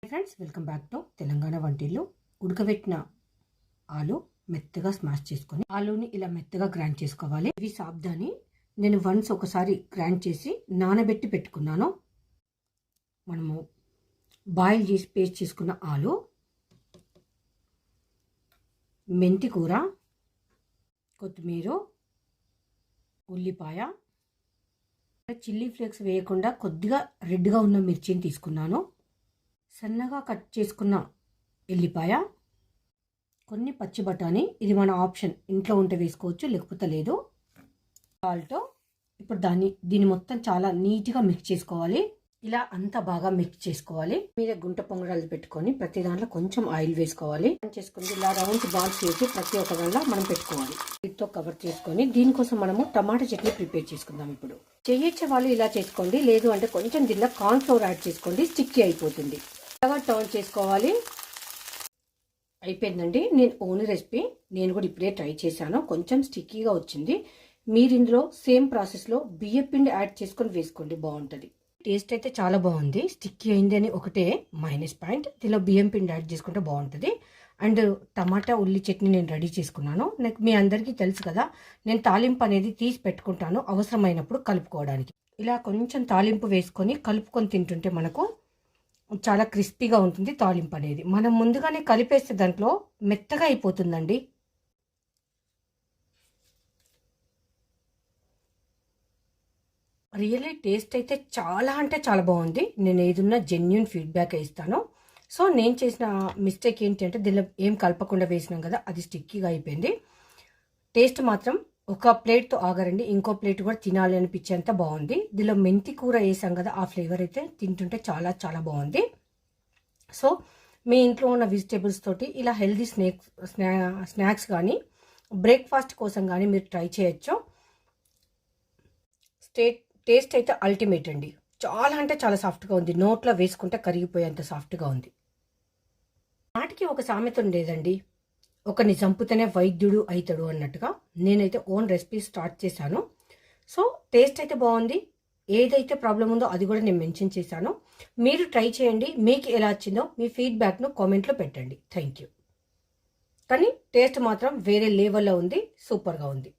Friends, welcome back to Telangana వంటిల్లు. ఉడకబెట్టిన ఆలు మెత్తగా స్మాష్ చేసుకొని ఆలుని ఇలా మెత్తగా గ్రైండ్ చేసుకోవాలి. ఇవి సాబ్దాని నేను వన్స్ ఒకసారి గ్రైండ్ చేసి నానబెట్టి పెట్టుకున్నాను. మనము బాయిల్ చేసి పేస్ట్ చేసుకున్న ఆలు, మెంతి కూర, కొత్తిమీర, ఉల్లిపాయ, చిల్లీ ఫ్లేక్స్ వేయకుండా కొద్దిగా రెడ్గా ఉన్న మిర్చిని తీసుకున్నాను. సన్నగా కట్ చేసుకున్న ఎల్లిపాయ, కొన్ని పచ్చి బఠానీ, ఇది మన ఆప్షన్, ఇంట్లో ఉంటే వేసుకోవచ్చు లేకపోతే లేదు. సాల్ట్. ఇప్పుడు దీన్ని మొత్తం చాలా నీట్గా మిక్స్ చేసుకోవాలి. ఇలా అంతా బాగా మిక్స్ చేసుకోవాలి. మీద గుంట పొంగడాలు పెట్టుకొని ప్రతి దాంట్లో కొంచెం ఆయిల్ వేసుకోవాలి. చేసుకుని ఇలా రౌండ్స్ బాల్స్ చేసి ప్రతి ఒక్క దాంట్లో మనం పెట్టుకోవాలి. వీటితో కవర్ చేసుకొని దీనికోసం మనము టమాటా చట్నీ ప్రిపేర్ చేసుకుందాం. ఇప్పుడు చేయొచ్చే వాళ్ళు ఇలా చేసుకోండి, లేదు అంటే కొంచెం దీనిలో కార్న్ ఫ్లోర్ యాడ్ చేసుకోండి, స్టిక్కీ అయిపోతుంది. టర్న్ చేసుకోవాలి. అయిపోయిందండి. నేను ఓన్ రెసిపీ, నేను కూడా ఇప్పుడే ట్రై చేశాను. కొంచెం స్టిక్కీగా వచ్చింది. మీరు ఇందులో సేమ్ ప్రాసెస్లో బియ్యం పిండి యాడ్ చేసుకొని వేసుకోండి, బాగుంటుంది. టేస్ట్ అయితే చాలా బాగుంది. స్టిక్కీ అయింది అని ఒకటే మైనస్ పాయింట్. దీనిలో బియ్యం పిండి యాడ్ చేసుకుంటే బాగుంటుంది. అండ్ టమాటా ఉల్లి చట్నీ నేను రెడీ చేసుకున్నాను. నాకు మీ అందరికీ తెలుసు కదా, నేను తాలింపు అనేది తీసి పెట్టుకుంటాను అవసరమైనప్పుడు కలుపుకోవడానికి. ఇలా కొంచెం తాలింపు వేసుకొని కలుపుకొని తింటుంటే మనకు చాలా క్రిస్పీగా ఉంటుంది. తాలింపు అనేది మనం ముందుగానే కలిపేస్తే దాంట్లో మెత్తగా అయిపోతుందండి. రియల్లీ టేస్ట్ అయితే చాలా అంటే చాలా బాగుంది. నేను ఏదున్నా జెన్యున్ ఫీడ్బ్యాక్ ఇస్తాను. సో నేను చేసిన మిస్టేక్ ఏంటంటే దీనిలో ఏం కలపకుండా వేసినాం కదా, అది స్టిక్కీగా అయిపోయింది. టేస్ట్ మాత్రం ఒక ప్లేట్తో ఆగరండి, ఇంకో ప్లేట్ కూడా తినాలి అనిపించేంత బాగుంది. దీనిలో మెంతి కూర వేసాం కదా, ఆ ఫ్లేవర్ అయితే తింటుంటే చాలా చాలా బాగుంది. సో మీ ఇంట్లో ఉన్న వెజిటేబుల్స్ తోటి ఇలా హెల్దీ స్నాక్స్ కానీ బ్రేక్ఫాస్ట్ కోసం కానీ మీరు ట్రై చేయొచ్చు. టేస్ట్ అయితే అల్టిమేట్ అండి. చాలా అంటే చాలా సాఫ్ట్గా ఉంది. నోట్లో వేసుకుంటే కరిగిపోయేంత సాఫ్ట్గా ఉంది. నాటికి ఒక సామెత ఉండేదండి, ఒకరిని చంపితేనే వైద్యుడు అవుతాడు అన్నట్టుగా. నేనైతే ఓన్ రెసిపీ స్టార్ట్ చేశాను. సో టేస్ట్ అయితే బాగుంది. ఏదైతే ప్రాబ్లం ఉందో అది కూడా నేను మెన్షన్ చేశాను. మీరు ట్రై చేయండి. మీకు ఎలా వచ్చిందో మీ ఫీడ్బ్యాక్ను కామెంట్లో పెట్టండి. Thank you. కానీ టేస్ట్ మాత్రం వేరే లెవెల్లో ఉంది, సూపర్గా ఉంది.